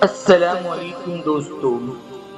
السلام علیکم دوستو،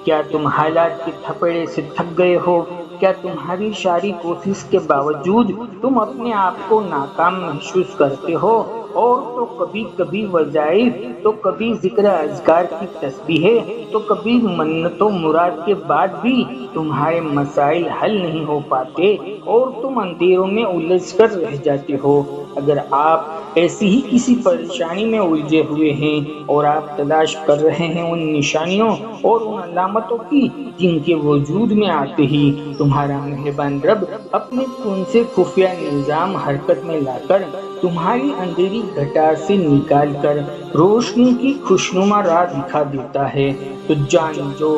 کیا تم حالات کے تھپڑے سے تھک گئے ہو؟ کیا تمہاری ساری کوشش کے باوجود تم اپنے آپ کو ناکام محسوس کرتے ہو؟ اور تو کبھی کبھی وظائف، تو کبھی ذکر اذکار کی تسبیحیں، تو کبھی منت و مراد کے بعد بھی تمہارے مسائل حل نہیں ہو پاتے اور تم اندھیروں میں الجھ کر رہ جاتے ہو۔ اگر آپ ایسی ہی کسی پریشانی میں الجھے ہوئے ہیں اور آپ تلاش کر رہے ہیں ان نشانیوں اور ان علامتوں کی جن کے وجود میں آتے ہی تمہارا مہربان رب اپنے کون سے خفیہ نظام حرکت میں لا کر تمہاری اندھیری گھٹار سے نکال کر روشنی کی خوشنما راہ دکھا دیتا ہے، تو جان جو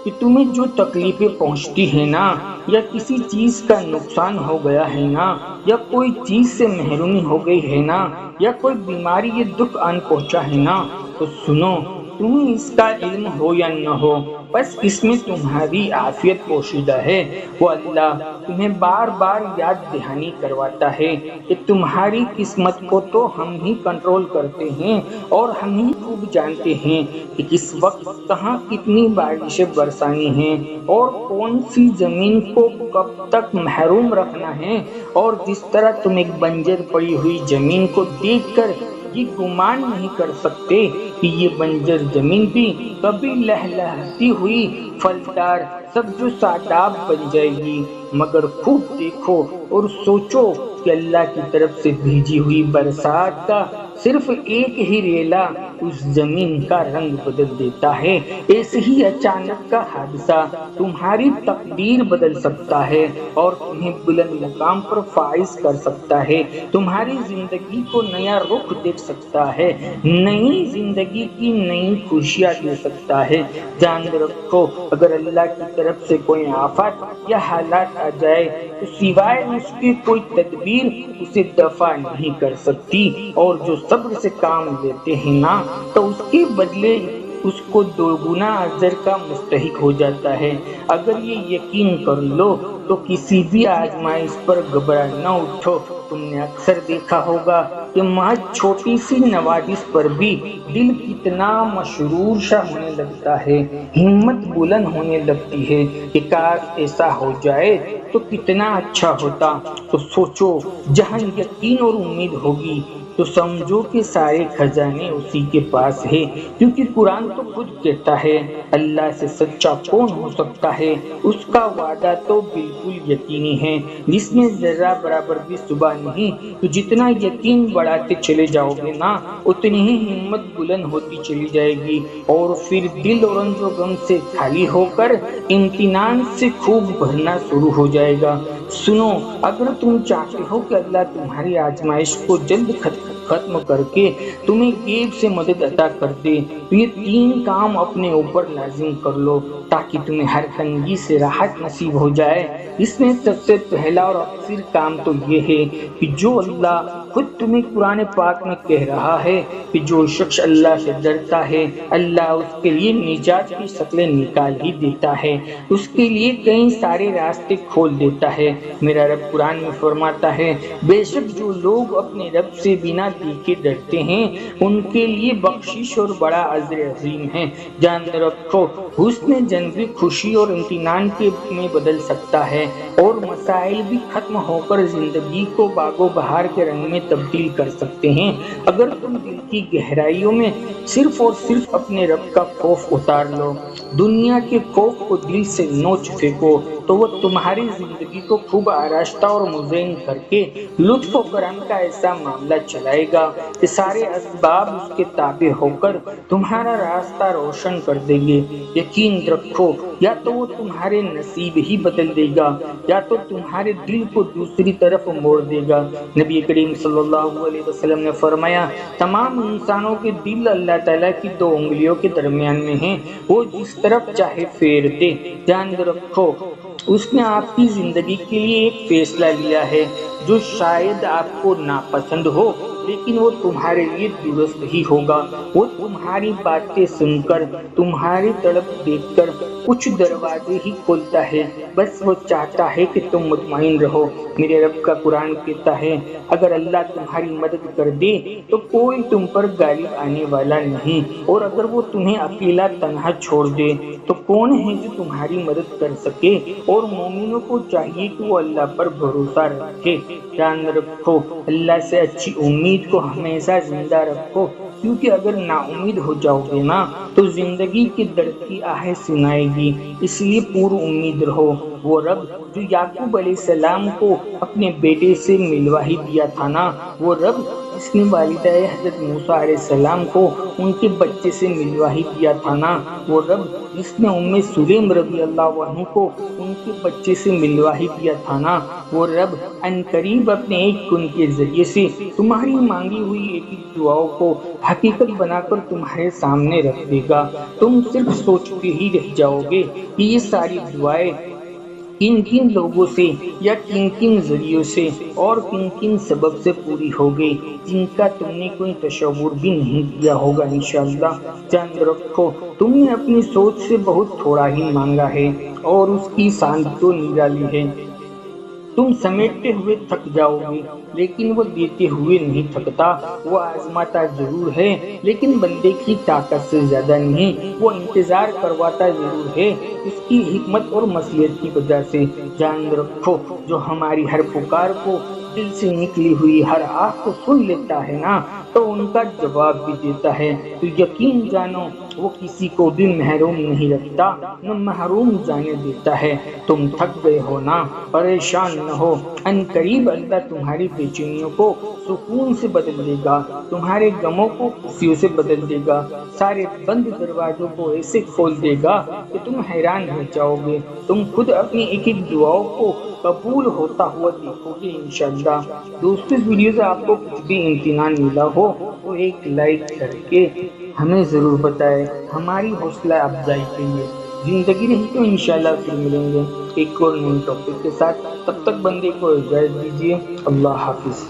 کہ تمہیں جو تکلیفیں پہنچتی ہیں نا، یا کسی چیز کا نقصان ہو گیا ہے نا، یا کوئی چیز سے محرومی ہو گئی ہے نا، یا کوئی بیماری یا دکھ آن پہنچا ہے نا، تو سنو، تمہیں اس کا علم ہو یا نہ ہو، بس اس میں تمہاری عافیت پوشیدہ ہے۔ وہ اللہ تمہیں بار بار یاد دہانی کرواتا ہے کہ تمہاری قسمت کو تو ہم ہی کنٹرول کرتے ہیں اور ہم ہی خوب جانتے ہیں کہ کس وقت کہاں کتنی بارشیں برسانی ہیں اور کون سی زمین کو کب تک محروم رکھنا ہے۔ اور جس طرح تم ایک بنجر پڑی ہوئی زمین کو دیکھ کر یہ گمان نہیں کر سکتے کہ یہ بنجر زمین بھی کبھی لہلہتی ہوئی پھلدار سبز و شاداب بن جائے گی، مگر خوب دیکھو اور سوچو کہ اللہ کی طرف سے بھیجی ہوئی برسات کا صرف ایک ہی ریلا اس زمین کا رنگ بدل دیتا ہے۔ ایسے ہی اچانک کا حادثہ تمہاری تقدیر بدل سکتا ہے اور تمہیں بلند مقام پر فائز کر سکتا ہے، تمہاری زندگی کو نیا رخ دیکھ سکتا ہے، نئی زندگی کی نئی خوشیاں دے سکتا ہے۔ جان رکھو، اگر اللہ کی طرف سے کوئی آفت یا حالات آ جائے تو سوائے اس کے کوئی تدبیر اسے دفع نہیں کر سکتی، اور جو صبر سے کام لیتے ہیں نا، تو اس کے بدلے اس کو دوگنا اجر کا مستحق ہو جاتا ہے۔ اگر یہ یقین کر لو تو کسی بھی آزمائش پر گھبرا نہ اٹھو۔ تم نے اکثر دیکھا ہوگا کہ محض چھوٹی سی نوازش پر بھی دل کتنا مسرور سا ہونے لگتا ہے، ہمت بلند ہونے لگتی ہے کہ کاش ایسا ہو جائے تو کتنا اچھا ہوتا۔ تو سوچو، جہاں یقین اور امید ہوگی تو سمجھو کہ سارے خزانے اسی کے پاس ہے، کیونکہ قرآن تو خود کہتا ہے اللہ سے سچا کون ہو سکتا ہے، اس کا وعدہ تو بالکل یقینی ہے جس میں ذرہ برابر بھی شبہ نہیں۔ تو جتنا یقین بڑھاتے چلے جاؤ گے نا، اتنی ہی ہمت بلند ہوتی چلی جائے گی، اور پھر دل اور رنج و غم سے خالی ہو کر امتنان سے خوب بھرنا شروع ہو جائے گا۔ سنو، اگر تم چاہتے ہو کہ اللہ تمہاری آزمائش کو جلد ختم کر کے تمہیں غیب سے مدد عطا کر دے تو یہ 3 کام اپنے اوپر لازم کر لو تاکہ تمہیں ہر تنگی سے راحت نصیب ہو جائے۔ اس میں سب سے پہلا اور اکثر کام تو یہ ہے کہ جو اللہ خود تمہیں قرآن پاک میں کہہ رہا ہے کہ جو شخص اللہ سے ڈرتا ہے اللہ اس کے لیے نجات کی شکلیں نکال ہی دیتا ہے، اس کے لیے کئی سارے راستے کھول دیتا ہے۔ میرا رب قرآن میں فرماتا ہے بے شک جو لوگ اپنے رب سے بنا دیکھے ڈرتے ہیں ان کے لیے بخشش اور بڑا اجر عظیم ہے۔ جان رکھو، حسن جنبی خوشی اور امتنان میں بدل سکتا ہے، اور مسائل بھی ختم ہو کر زندگی کو باغ و بہار کے رنگ میں تبدیل کر سکتے ہیں۔ اگر تم دل کی گہرائیوں میں صرف اور صرف اپنے رب کا خوف اتار لو، دنیا کے خوف کو دل سے نوچ پھینکو، تو وہ تمہاری زندگی کو خوب آراستہ اور مزین کر کے لطف و کرم کا ایسا معاملہ چلائے گا کہ سارے اسباب اس کے تابع ہو کر تمہارا راستہ روشن کر دیں گے۔ یقین رکھو، یا تو وہ تمہارے نصیب ہی بدل دے گا یا تو تمہارے دل کو دوسری طرف موڑ دے گا۔ نبی کریم صلی اللہ علیہ وسلم نے فرمایا تمام انسانوں کے دل اللہ تعالیٰ کی 2 انگلیوں کے درمیان میں ہیں، وہ جس طرف چاہے پھیر دے۔ جان رکھو، اس نے آپ کی زندگی کے لیے ایک فیصلہ لیا ہے جو شاید آپ کو ناپسند ہو، لیکن وہ تمہارے لیے درست ہی ہوگا۔ وہ تمہاری باتیں سن کر، تمہاری تڑپ دیکھ کر کچھ دروازے ہی کھولتا ہے، بس وہ چاہتا ہے کہ تم مطمئن رہو۔ میرے رب کا قرآن کہتا ہے اگر اللہ تمہاری مدد کر دے تو کوئی تم پر غالب آنے والا نہیں، اور اگر وہ تمہیں اکیلا تنہا چھوڑ دے تو کون ہے جو تمہاری مدد کر سکے؟ اور مومنوں کو چاہیے کہ وہ اللہ پر بھروسہ رکھے۔ جان رکھو، اللہ سے اچھی امید کو ہمیشہ زندہ رکھو، کیونکہ اگر نا امید ہو جاؤ گے نا تو زندگی کے درد کی آہیں سنائے گی۔ اس لیے پور امید رہو۔ وہ رب جو یعقوب علیہ السلام کو اپنے بیٹے سے ملوا ہی دیا تھا نا، وہ رب جس نے والدہ حضرت موسیٰ علیہ السلام کو ان کے بچے سے ملوا ہی دیا تھا نا، وہ رب جس نے ام سلیم رضی اللہ عنہ کو ان کے بچے سے ملوا ہی دیا تھا نا، وہ رب ان قریب اپنے ایک کن کے ذریعے سے تمہاری مانگی ہوئی ایک ایک دعاؤں کو حقیقت بنا کر تمہارے سامنے رکھ دے گا۔ تم صرف سوچتے ہی رہ جاؤ گے کہ یہ ساری دعائیں کن کن لوگوں سے یا کن کن ذریعوں سے اور کن کن سبب سے پوری ہو گئی، جن کا تم نے کوئی تصور بھی نہیں کیا ہوگا انشاءاللہ۔ جان رکھو، تم نے اپنی سوچ سے بہت تھوڑا ہی مانگا ہے اور اس کی ساندھ تو نرالی ہے۔ تم سمیٹتے ہوئے تھک جاؤ گے لیکن وہ دیتے ہوئے نہیں تھکتا۔ وہ آزماتا ضرور ہے لیکن بندے کی طاقت سے زیادہ نہیں۔ وہ انتظار کرواتا ضرور ہے اس کی حکمت اور مصلحت کی وجہ سے۔ جان رکھو، جو ہماری ہر پکار کو، دل سے نکلی ہوئی ہر آہ کو سن لیتا ہے نا تو ان کا جواب بھی دیتا ہے، تو یقین جانو وہ کسی کو بھی محروم نہیں رکھتا نہ محروم جانے دیتا ہے۔ تم تھک گئے ہو نا، پریشان نہ ہو، ان قریب اللہ تمہاری بے چینیوں کو سکون سے بدل دے گا، تمہارے غموں کو خوشیوں سے بدل دے گا، سارے بند دروازوں کو ایسے کھول دے گا کہ تم حیران رہ جاؤ گے۔ تم خود اپنی ایک ایک دعاؤں کو قبول ہوتا ہوا دیکھو گے انشاءاللہ۔ دوستو، اس ویڈیو سے آپ کو کچھ بھی امتنان ملا ہو تو ایک لائک کر کے ہمیں ضرور بتائیں، ہماری حوصلہ افزائی کے لیے۔ زندگی رہی تو انشاءاللہ پھر ملیں گے ایک اور نئے ٹاپک کے ساتھ، تب تک بندے کو اجازت دیجیے۔ اللہ حافظ۔